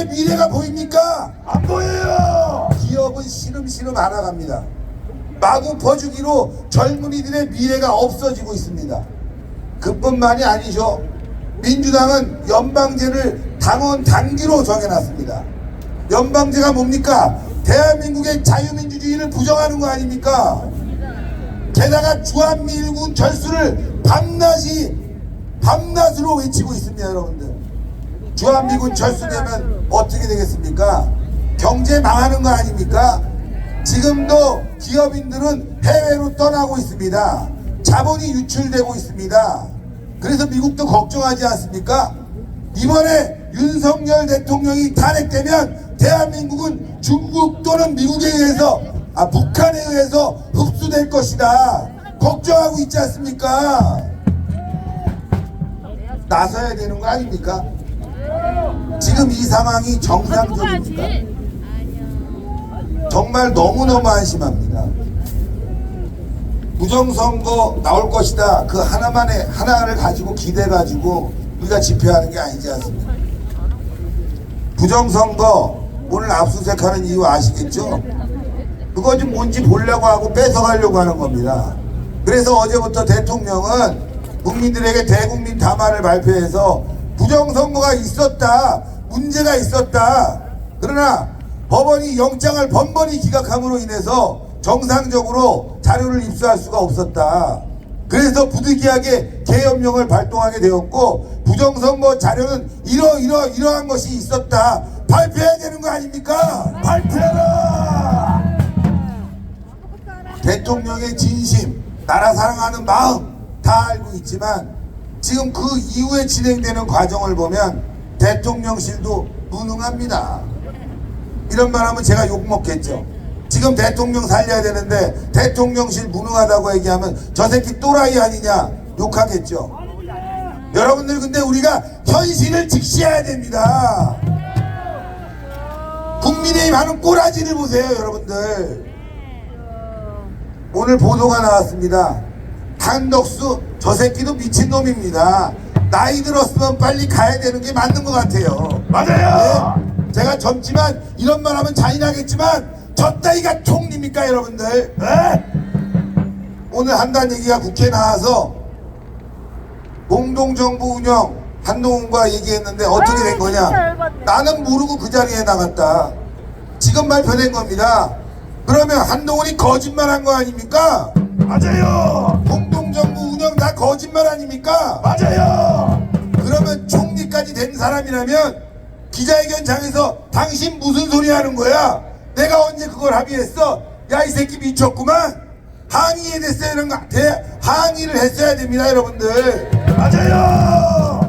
미래가 보입니까? 안 보여요. 기업은 시름시름 알아갑니다. 마구 퍼주기로 젊은이들의 미래가 없어지고 있습니다. 그뿐만이 아니죠. 민주당은 연방제를 당원 단기로 정해놨습니다. 연방제가 뭡니까? 대한민국의 자유민주주의를 부정하는 거 아닙니까? 게다가 주한미군 철수를 밤낮으로 외치고 있습니다. 여러분들, 주한미군 철수되면 어떻게 되겠습니까? 경제 망하는 거 아닙니까? 지금도 기업인들은 해외로 떠나고 있습니다. 자본이 유출되고 있습니다. 그래서 미국도 걱정하지 않습니까? 이번에 윤석열 대통령이 탄핵되면 대한민국은 중국 또는 미국에 의해서 북한에 의해서 흡수될 것이다 걱정하고 있지 않습니까? 나서야 되는 거 아닙니까? 지금 이 상황이 정상적입니까? 정말 너무너무 안심합니다. 부정선거 나올 것이다, 그 하나를 가지고 기대가지고 우리가 집회하는 게 아니지 않습니까? 부정선거 오늘 압수수색하는 이유 아시겠죠? 그거 좀 뭔지 보려고 하고 뺏어가려고 하는 겁니다. 그래서 어제부터 대통령은 국민들에게 대국민 담화를 발표해서 부정선거가 있었다, 문제가 있었다, 그러나 법원이 영장을 번번이 기각함으로 인해서 정상적으로 자료를 입수할 수가 없었다. 그래서 부득이하게 계엄령을 발동하게 되었고 부정선거 자료는 이러한 것이 있었다, 발표해야 되는 거 아닙니까? 발표해라. 대통령의 진심, 나라 사랑하는 마음 다 알고 있지만 지금 그 이후에 진행되는 과정을 보면 대통령실도 무능합니다. 이런 말 하면 제가 욕먹겠죠. 지금 대통령 살려야 되는데 대통령실 무능하다고 얘기하면 저 새끼 또라이 아니냐 욕하겠죠. 여러분들, 근데 우리가 현실을 직시해야 됩니다. 국민의힘 하는 꼬라지를 보세요. 여러분들, 오늘 보도가 나왔습니다. 한덕수 저 새끼도 미친놈입니다. 나이 들었으면 빨리 가야 되는 게 맞는 것 같아요. 맞아요. 네? 제가 젊지만 이런 말 하면 잔인하겠지만 저 따위가 총리입니까 여러분들? 네? 오늘 한다는 얘기가 국회에 나와서 공동정부 운영 한동훈과 얘기했는데 어떻게 된 거냐? 나는 모르고 그 자리에 나갔다. 지금 발표된 겁니다. 그러면 한동훈이 거짓말한 거 아닙니까? 맞아요. 공동정부 운영 다 거짓말 아닙니까? 맞아요. 그러면 총리까지 된 사람이라면 기자회견장에서 당신 무슨 소리 하는 거야? 내가 언제 그걸 합의했어? 야, 이 새끼 미쳤구만. 항의에 됐어야 되는 거, 항의를 했어야 됩니다, 여러분들. 맞아요.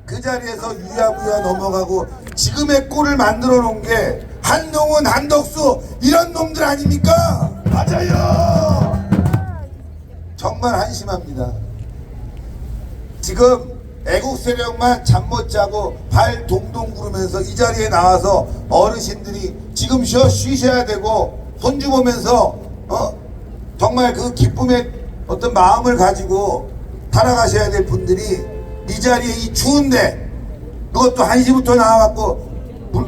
그 자리에서 유야무야 넘어가고 지금의 꼴을 만들어 놓은 게 한동훈, 한덕수 이런 놈들 아닙니까? 맞아요. 정말 한심합니다. 지금 애국 세력만 잠 못 자고 발 동동 구르면서 이 자리에 나와서 어르신들이 지금 쉬셔야 되고 손주 보면서 정말 그 기쁨의 어떤 마음을 가지고 살아가셔야 될 분들이 이 자리에 이 추운데 그것도 1시부터 나와갖고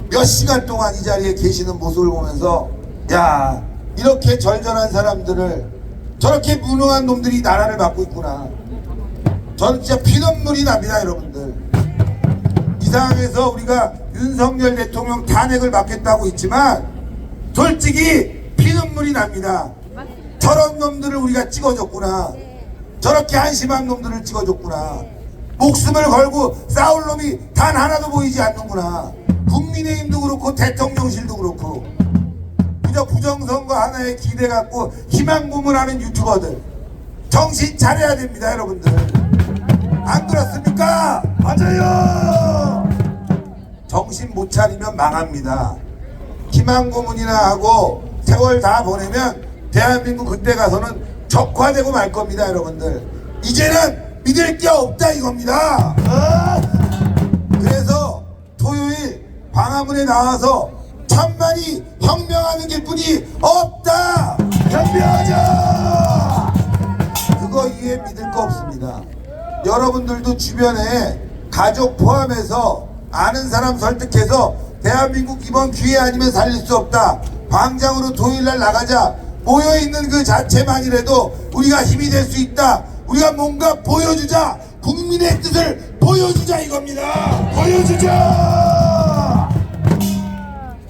몇 시간 동안 이 자리에 계시는 모습을 보면서 야, 이렇게 절절한 사람들을, 저렇게 무능한 놈들이 나라를 맡고 있구나. 저는 진짜 피눈물이 납니다, 여러분들. 이 상황에서 우리가 윤석열 대통령 탄핵을 막겠다고 있지만 솔직히 피눈물이 납니다. 저런 놈들을 우리가 찍어줬구나. 저렇게 한심한 놈들을 찍어줬구나. 목숨을 걸고 싸울 놈이 단 하나도 보이지 않는구나. 국민의힘도 그렇고 대통령실도 그렇고 그저 부정선거 하나에 기대 갖고 희망 고문하는 유튜버들 정신 차려야 됩니다, 여러분들. 안 그렇습니까? 맞아요. 정신 못 차리면 망합니다. 희망 고문이나 하고 세월 다 보내면 대한민국 그때 가서는 적화되고 말 겁니다, 여러분들. 이제는 믿을 게 없다 이겁니다. 그래서 토요일 광화문에 나와서 천만이 혁명하는 길뿐이 없다. 혁명하자. 그거 이해 믿을 거 없습니다. 여러분들도 주변에 가족 포함해서 아는 사람 설득해서 대한민국 이번 기회 아니면 살릴 수 없다. 광장으로 토요일날 나가자. 모여있는 그 자체만이라도 우리가 힘이 될 수 있다. 우리가 뭔가 보여주자. 국민의 뜻을 보여주자 이겁니다. 보여주자.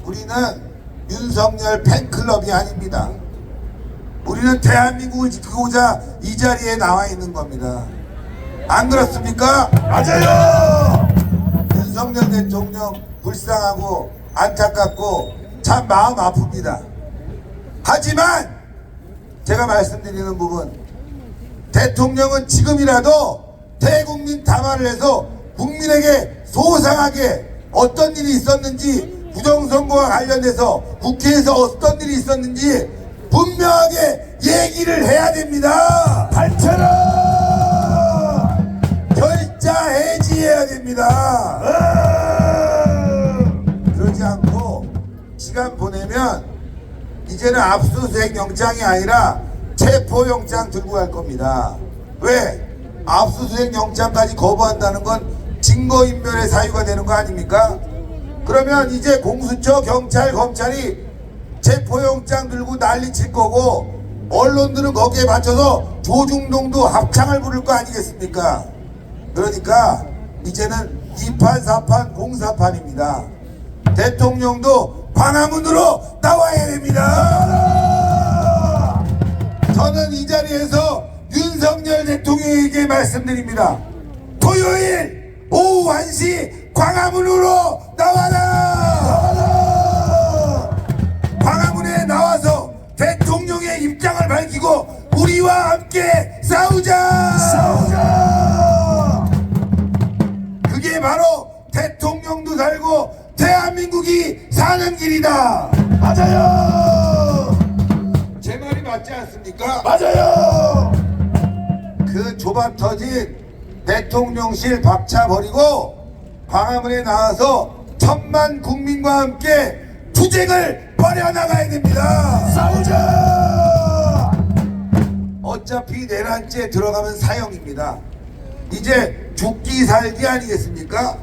우리는 윤석열 팬클럽이 아닙니다. 우리는 대한민국을 지키고자 이 자리에 나와 있는 겁니다. 안 그렇습니까? 맞아요. 윤석열 대통령 불쌍하고 안타깝고 참 마음 아픕니다. 하지만 제가 말씀드리는 부분, 대통령은 지금이라도 대국민 담화를 해서 국민에게 소상하게 어떤 일이 있었는지, 부정선거와 관련해서 국회에서 어떤 일이 있었는지 분명하게 얘기를 해야 됩니다. 밝혀라. 결자 해지해야 됩니다. 그러지 않고 시간 보내면 이제는 압수수색 영장이 아니라 체포영장 들고 갈 겁니다. 왜? 압수수색 영장까지 거부한다는 건 증거인멸의 사유가 되는 거 아닙니까? 그러면 이제 공수처, 경찰, 검찰이 체포영장 들고 난리 칠 거고 언론들은 거기에 맞춰서 조중동도 합창을 부를 거 아니겠습니까? 그러니까 이제는 2판, 4판, 공사판입니다. 대통령도 광화문으로 나와야 됩니다. 저는 이 자리에서 윤석열 대통령에게 말씀드립니다. 토요일 오후 1시 광화문으로 나와라. 광화문에 나와서 대통령의 입장을 밝히고 우리와 함께 싸우자. 그게 바로 대통령도 살고 대한민국이 사는 길이다. 맞아요. 제 말이 맞지 않습니까? 맞아요. 그 조밥 터진 대통령실 박차 버리고 광화문에 나와서 천만 국민과 함께 투쟁을 벌여나가야 됩니다. 싸우자. 어차피 내란죄 들어가면 사형입니다. 이제 죽기 살기 아니겠습니까?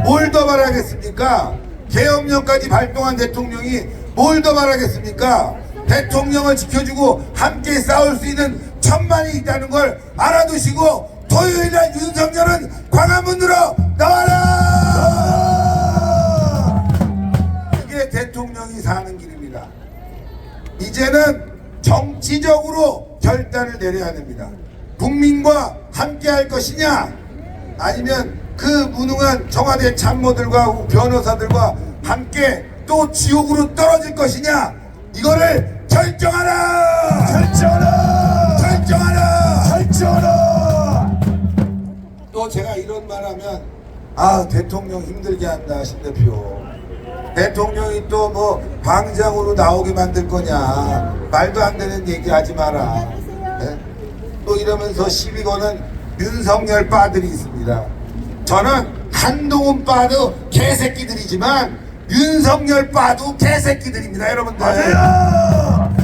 뭘 더 바라겠습니까? 계엄령까지 발동한 대통령이 뭘 더 바라겠습니까? 대통령을 지켜주고 함께 싸울 수 있는 천만이 있다는 걸 알아두시고 토요일날 윤석열은 광화문으로 나와라! 그게 대통령이 사는 길입니다. 이제는 정치적으로 결단을 내려야 됩니다. 국민과 함께 할 것이냐, 아니면 그 무능한 청와대 참모들과 변호사들과 함께 또 지옥으로 떨어질 것이냐, 이거를 결정하라! 결정하라. 결정하라! 결정하라. 또 제가 이런 말하면 아, 대통령 힘들게 한다, 신 대표. 대통령이 또 뭐 광장으로 나오게 만들 거냐, 말도 안 되는 얘기 하지 마라. 네? 또 이러면서 시비 거는 윤석열 빠들이 있습니다. 저는 한동훈 빠도 개새끼들이지만 윤석열 빠도 개새끼들입니다, 여러분들. 맞아요.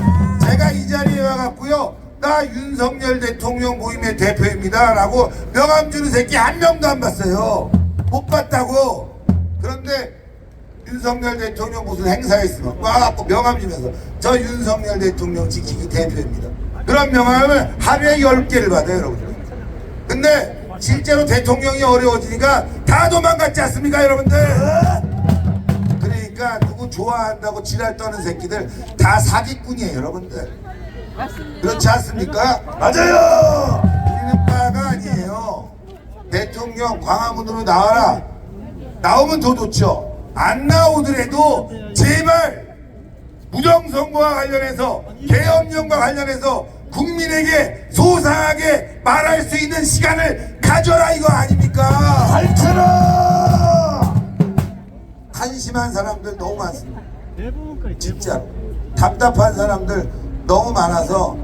제가 이 자리에 와갖고요, 나 윤석열 대통령 모임의 대표입니다 라고 명함 주는 새끼 한 명도 안 봤어요. 못 봤다고. 그런데 윤석열 대통령 무슨 행사에 있으면 와갖고 명함 주면서 저 윤석열 대통령 지키기 대표입니다. 그런 명함을 하루에 10개를 받아요, 여러분들. 근데 실제로 대통령이 어려워지니까 다 도망갔지 않습니까, 여러분들? 그러니까 누구 좋아한다고 지랄 떠는 새끼들 다 사기꾼이에요, 여러분들. 그렇지 않습니까? 맞아요. 우리는 바가 아니에요. 대통령 광화문으로 나와라. 나오면 더 좋죠. 안 나오더라도 제발 부정선거와 관련해서, 계엄령과 관련해서 국민에게 소상하게 말할 수 있는 시간을 가져라, 이거 아닙니까? 밝혀라. 한심한 사람들 너무 많습니다. 진짜로 답답한 사람들 너무 많아서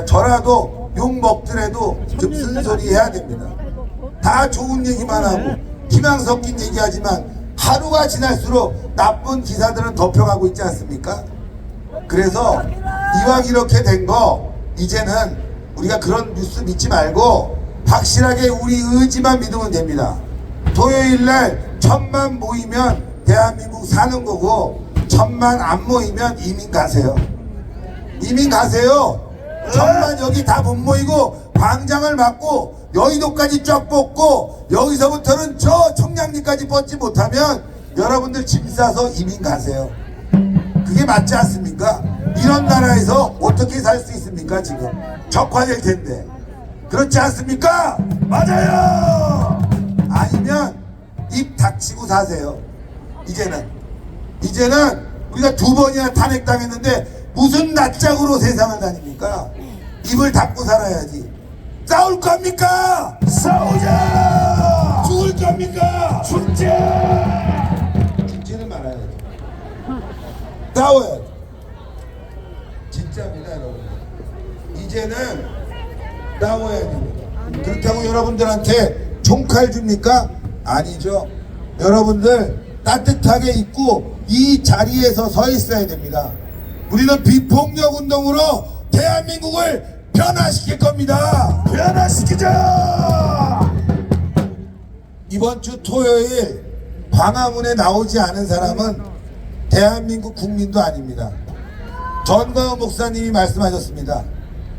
저라도 욕 먹더라도 좀 쓴소리 해야 됩니다. 다 좋은 얘기만 하고 희망 섞인 얘기하지만 하루가 지날수록 나쁜 기사들은 덮여가고 있지 않습니까? 그래서 이왕 이렇게 된 거 이제는 우리가 그런 뉴스 믿지 말고 확실하게 우리 의지만 믿으면 됩니다. 토요일날 천만 모이면 대한민국 사는 거고 천만 안 모이면 이민 가세요. 이민 가세요. 천만 여기 다 못 모이고 광장을 막고 여의도까지 쫙 뽑고 여기서부터는 저 청량리까지 뻗지 못하면 여러분들 짐 싸서 이민 가세요. 그게 맞지 않습니까? 이런 나라에서 어떻게 살 수 있습니까? 지금 적화될 텐데 그렇지 않습니까? 맞아요. 아니면 입 닥치고 사세요. 이제는 우리가 2번이나 탄핵당했는데 무슨 낯짝으로 세상을 다닙니까? 입을 닫고 살아야지. 싸울 겁니까? 싸우자. 죽을 겁니까? 축제. 죽지는 말아야지. 싸워야지. 진짜입니다, 여러분. 이제는 싸워야 됩니다. 그렇다고 여러분들한테 총칼 줍니까? 아니죠. 여러분들 따뜻하게 입고 이 자리에서 서 있어야 됩니다. 우리는 비폭력 운동으로 대한민국을 변화시킬 겁니다. 변화시키자. 이번 주 토요일 광화문에 나오지 않은 사람은 대한민국 국민도 아닙니다. 전광훈 목사님이 말씀하셨습니다.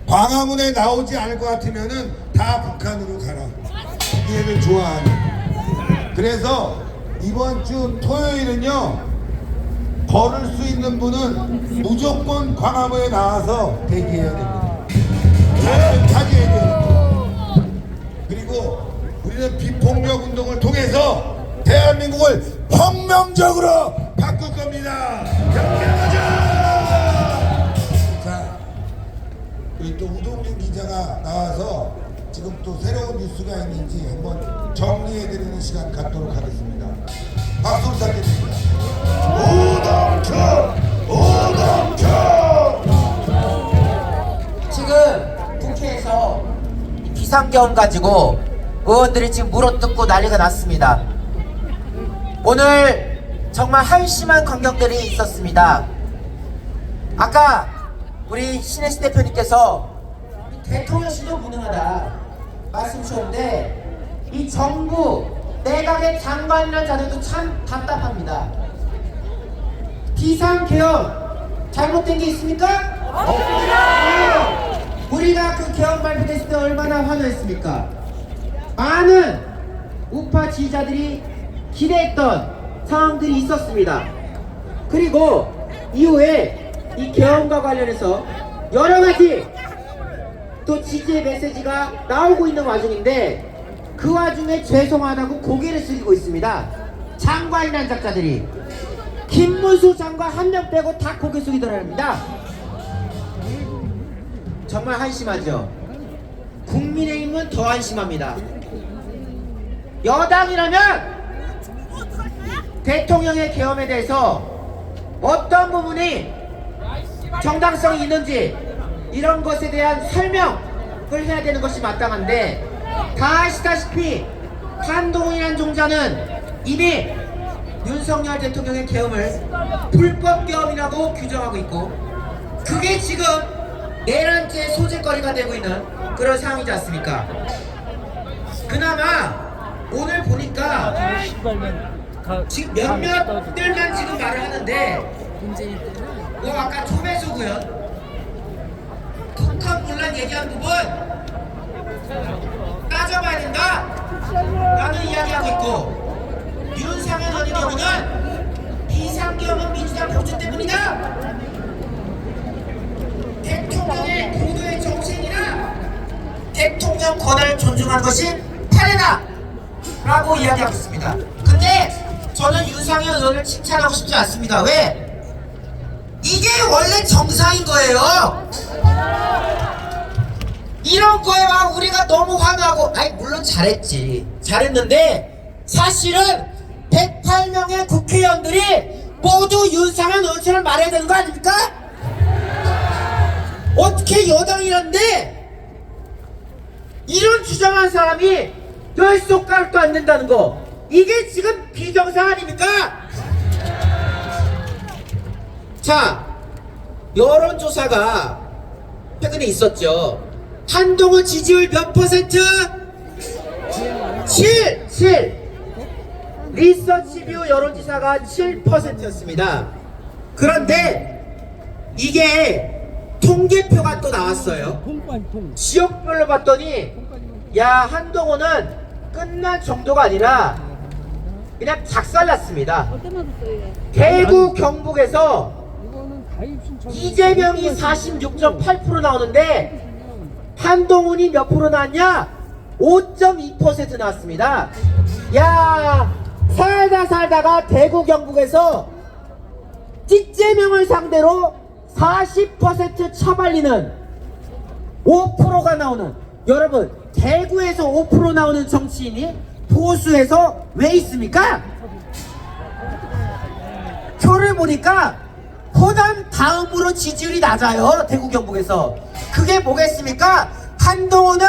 광화문에 나오지 않을 것 같으면은 다 북한으로 가라. 얘를 좋아하는. 그래서 이번 주 토요일은요, 걸을 수 있는 분은 무조건 광화문에 나와서 대기해야 됩니다. 타지해야 됩니다. 그리고 우리는 비폭력 운동을 통해서 대한민국을 혁명적으로 바꿀 겁니다. 혁명하자. 자, 우리 또 우동진 기자가 나와서 지금 또 새로운 뉴스가 있는지 한번 정리해드리는 시간 갖도록 하겠습니다. 박수 부탁드립니다. 우동큐. 지금 국회에서 이 비상계엄 가지고 의원들이 지금 물어뜯고 난리가 났습니다. 오늘 정말 한심한 광경들이 있었습니다. 아까 우리 신혜식 대표님께서 대통령실도 무능하다 말씀 주셨는데 이 정부 내각의 장관이라는 자들도 참 답답합니다. 비상계엄 잘못된 게 있습니까? 없습니다. 우리가 그 계엄 발표됐을 때 얼마나 환호했습니까? 많은 우파 지지자들이 기대했던 상황들이 있었습니다. 그리고 이후에 이 계엄과 관련해서 여러 가지 또 지지의 메시지가 나오고 있는 와중인데 그 와중에 죄송하다고 고개를 숙이고 있습니다. 장관이란 작자들이 김문수 장관 한 명 빼고 다 고개 숙이더랍니다. 정말 한심하죠. 국민의힘은 더 한심합니다. 여당이라면 대통령의 계엄에 대해서 어떤 부분이 정당성이 있는지 이런 것에 대한 설명을 해야 되는 것이 마땅한데 다 아시다시피 한동훈이라는 종자는 이미 윤석열 대통령의 계엄을 불법 계엄이라고 규정하고 있고 그게 지금 내란죄 소재거리가 되고 있는 그런 상황이지 않습니까? 그나마 오늘 보니까 지금 몇몇들만 지금 말을 하는데 뭐 아까 초배수구연 북한문란 얘기한 부분 따져봐야 된다 라는 이야기하고 있고 윤상현 의원의 경우는 비상계엄은 민주당 보조 때문이다. 대통령의 고도의 정신이나 대통령 권한을 존중하는 것이 탈례다 라고 이야기하고 있습니다. 근데 저는 윤상현 의원을 칭찬하고 싶지 않습니다. 왜? 이게 원래 정상인 거예요. 이런 거에 막 우리가 너무 화나고 아니 물론 잘했는데 사실은 108명의 국회의원들이 모두 윤상현 의원처럼 말해야 되는 거 아닙니까? 어떻게 여당이란데 이런 주장한 사람이 열 손가락도 안 된다는 거 이게 지금 비정상 아닙니까? 자, 여론조사가 최근에 있었죠. 한동훈 지지율 몇 퍼센트? 7. 리서치뷰 여론조사가 7%였습니다. 그런데 이게 통계표가 또 나왔어요. 지역별로 봤더니 야, 한동훈은 끝난 정도가 아니라 그냥 작살났습니다. 대구 경북에서 이재명이 46.8% 나오는데 한동훈이 몇 프로 나왔냐? 5.2% 나왔습니다. 야, 살다가 대구 경북에서 이재명을 상대로 40% 처발리는 5%가 나오는, 여러분 대구에서 5% 나오는 정치인이 보수에서 왜 있습니까? 표를 보니까 호남 다음으로 지지율이 낮아요. 대구 경북에서. 그게 뭐겠습니까? 한동훈은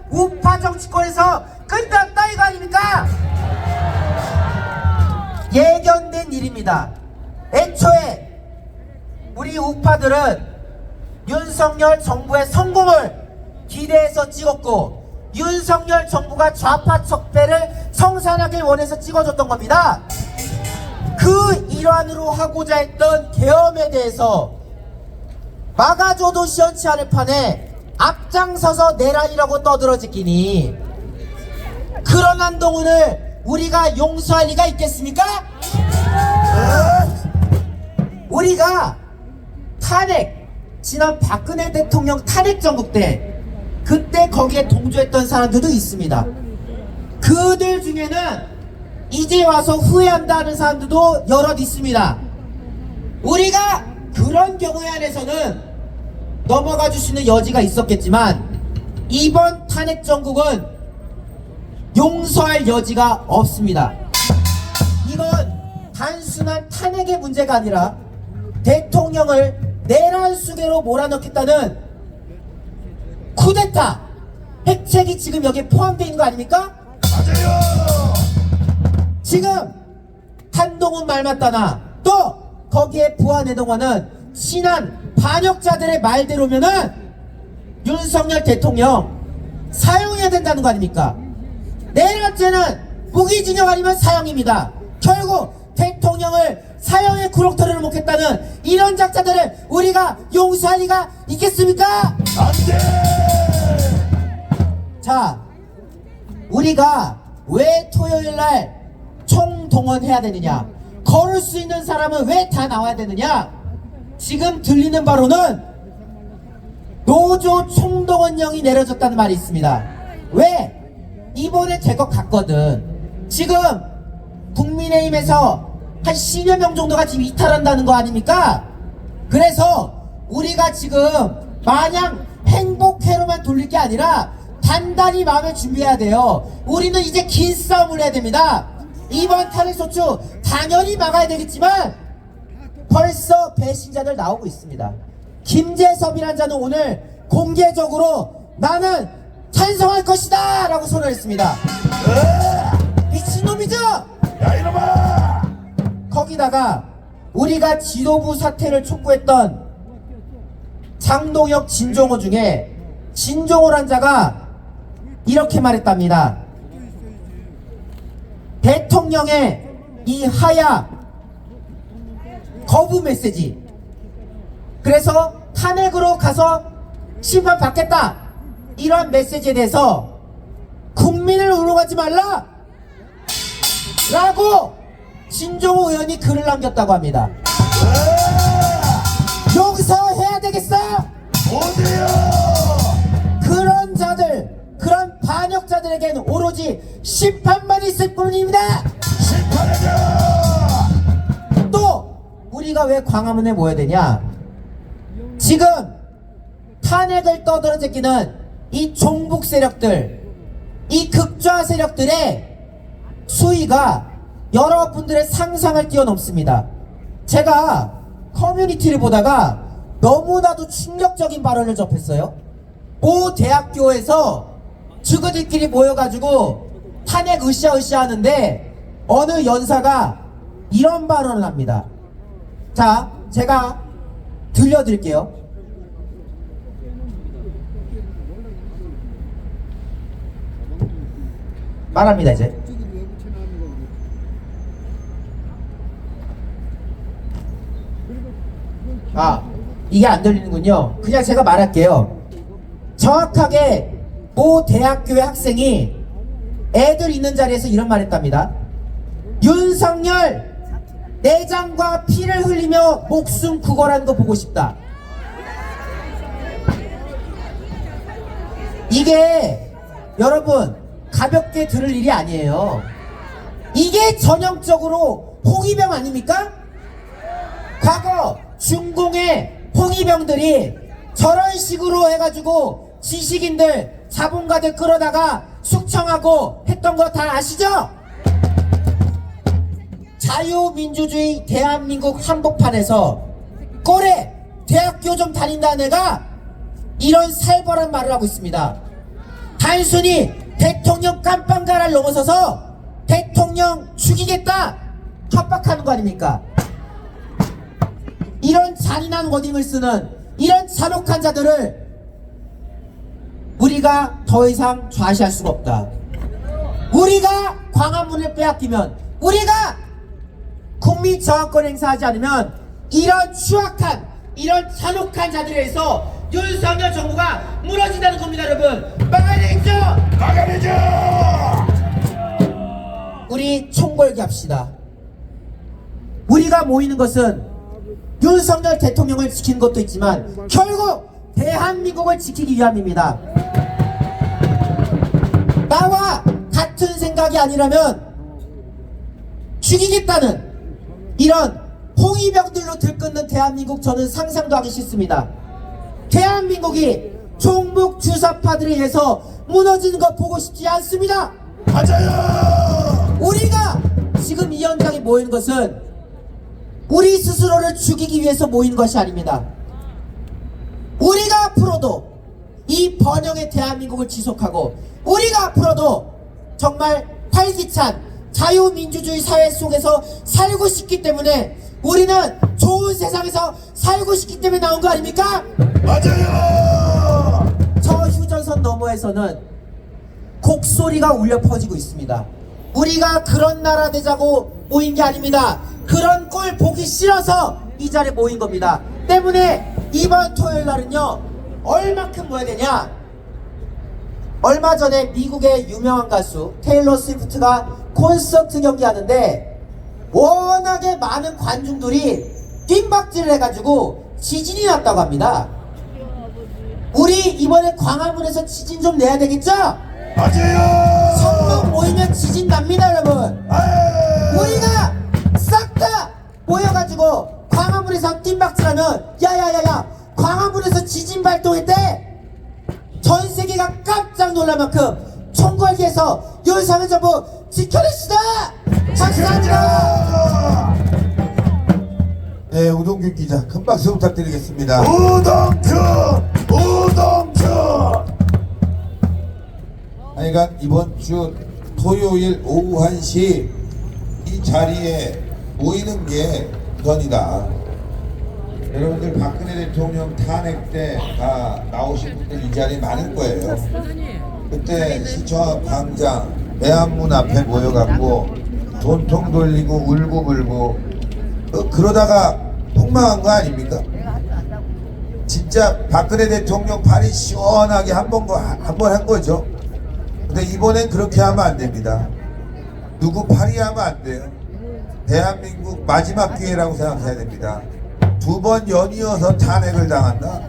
우파 정치권에서 끝났다 이거 아닙니까? 예견된 일입니다. 애초에 우리 우파들은 윤석열 정부의 성공을 기대해서 찍었고, 윤석열 정부가 좌파 척배를 청산하길 원해서 찍어줬던 겁니다. 그 일환으로 하고자 했던 계엄에 대해서 막아줘도 시원치 않을 판에 앞장서서 내란이라고 떠들어지기니 그런 한동훈을 우리가 용서할 리가 있겠습니까? 우리가 탄핵, 지난 박근혜 대통령 탄핵 정국 때 그때 거기에 동조했던 사람들도 있습니다. 그들 중에는 이제 와서 후회한다는 사람들도 여럿 있습니다. 우리가 그런 경우에 한해서는 넘어가 줄 수 있는 여지가 있었겠지만 이번 탄핵 정국은 용서할 여지가 없습니다. 이건 단순한 탄핵의 문제가 아니라 대통령을 내란 수계로 몰아넣겠다는 쿠데타 핵책이 지금 여기에 포함되어 있는 거 아닙니까? 맞아요. 지금 한동훈 말 맞다나 또 거기에 부하내동원은 친한 반역자들의 말대로면은 윤석열 대통령 사형해야 된다는 거 아닙니까? 내란죄는 무기징역 아니면 사형입니다. 결국 대통령을 사형의 구렁텅이를 먹겠다는 이런 작자들을 우리가 용서할 리가 있겠습니까? 안돼. 자, 우리가 왜 토요일날 총동원해야 되느냐, 걸을 수 있는 사람은 왜 다 나와야 되느냐, 지금 들리는 바로는 노조 총동원령이 내려졌다는 말이 있습니다. 왜? 이번에 제거 갔거든. 지금 국민의힘에서 한 10여 명 정도가 지금 이탈한다는 거 아닙니까? 그래서 우리가 지금 마냥 행복회로만 돌릴 게 아니라 단단히 마음을 준비해야 돼요. 우리는 이제 긴 싸움을 해야 됩니다. 이번 탄핵소추 당연히 막아야 되겠지만 벌써 배신자들 나오고 있습니다. 김재섭이란 자는 오늘 공개적으로 나는 찬성할 것이다 라고 선언했습니다. 미친놈이죠? 야 이놈아. 거기다가 우리가 지도부 사퇴를 촉구했던 장동혁, 진종호 중에 진종호란 자가 이렇게 말했답니다. 대통령의 이 하야 거부 메시지, 그래서 탄핵으로 가서 심판받겠다, 이런 메시지에 대해서 국민을 우롱하지 말라 라고 진종호 의원이 글을 남겼다고 합니다. 용서해야 되겠어? 어디요? 그런 자들, 그런 반역자들에게는 오로지 심판만 있을 뿐입니다. 심판하자. 또 우리가 왜 광화문에 모여야 되냐? 지금 탄핵을 떠들어제끼는 이 종북 세력들, 이 극좌 세력들의 수위가 여러분들의 상상을 뛰어넘습니다. 제가 커뮤니티를 보다가 너무나도 충격적인 발언을 접했어요. 모 대학교에서 주거들끼리 모여가지고 탄핵 으쌰으쌰 하는데 어느 연사가 이런 발언을 합니다. 자, 제가 들려드릴게요. 말합니다. 이제 아, 이게 안 들리는군요. 그냥 제가 말할게요. 정확하게 모 대학교의 학생이 애들 있는 자리에서 이런 말 했답니다. 윤석열 내장과 피를 흘리며 목숨 구걸하는 거 보고 싶다. 이게 여러분 가볍게 들을 일이 아니에요. 이게 전형적으로 홍위병 아닙니까? 과거 중공의 홍위병들이 저런 식으로 해가지고 지식인들 자본가들 끌어다가 숙청하고 했던 거 다 아시죠? 자유민주주의 대한민국 한복판에서 꼴에 대학교 좀 다닌다는 애가 이런 살벌한 말을 하고 있습니다. 단순히 대통령 깜빵가를 넘어서서 대통령 죽이겠다 협박하는 거 아닙니까? 이런 잔인한 워딩을 쓰는 이런 잔혹한 자들을 우리가 더 이상 좌시할 수가 없다. 우리가 광화문을 빼앗기면, 우리가 국민 저항권 행사하지 않으면 이런 추악한, 이런 잔혹한 자들에 의해서 윤석열 정부가 무너진다는 겁니다. 여러분, 막아내죠. 막아내죠. 우리 총궐기 합시다. 우리가 모이는 것은 윤석열 대통령을 지키는 것도 있지만 결국 대한민국을 지키기 위함입니다. 나와 같은 생각이 아니라면 죽이겠다는 이런 홍위병들로 들끓는 대한민국, 저는 상상도 하기 싫습니다. 대한민국이 종북 주사파들에 의해서 무너지는 거 보고 싶지 않습니다. 맞아요. 우리가 지금 이 현장에 모이는 것은 우리 스스로를 죽이기 위해서 모이는 것이 아닙니다. 우리가 앞으로도 이 번영의 대한민국을 지속하고, 우리가 앞으로도 정말 활기찬 자유민주주의 사회 속에서 살고 싶기 때문에, 우리는 좋은 세상에서 살고 싶기 때문에 나온 거 아닙니까? 맞아요. 저 휴전선 너머에서는 곡소리가 울려 퍼지고 있습니다. 우리가 그런 나라 되자고 모인 게 아닙니다. 그런 꼴 보기 싫어서 이 자리에 모인 겁니다. 때문에 이번 토요일 날은요, 얼마큼 모여야 되냐? 얼마 전에 미국의 유명한 가수 테일러 스위프트가 콘서트 경기하는데 워낙에 많은 관중들이 뜀박질을 해가지고 지진이 났다고 합니다. 우리 이번에 광화문에서 지진 좀 내야 되겠죠? 맞아요. 성명 모이면 지진 납니다, 여러분. 아유. 우리가 싹 다 모여가지고 광화문에서 뜀박질하면, 야야야야, 광화문에서 지진 발동했대. 전 세계가 깜짝 놀랄 만큼 총궐기에서 윤석열 정부 지켜냅시다. 감사합니다. 네, 우동균 기자 큰 박수 부탁드리겠습니다. 우동춘. 하여간 이번 주 토요일 오후 1시 이 자리에 모이는 게 우선이다. 여러분들 박근혜 대통령 탄핵 때 다 나오신 분들 이 자리에 많을 거예요. 그때 시청 앞 광장 대한문 앞에 모여갖고 돈통 돌리고 울고불고 그러다가 폭망한 거 아닙니까? 진짜 박근혜 대통령 발이 시원하게 한 번 한 거죠. 근데 이번엔 그렇게 하면 안 됩니다. 누구 팔이 하면 안 돼요. 대한민국 마지막 기회라고 생각해야 됩니다. 두 번 연이어서 탄핵을 당한다.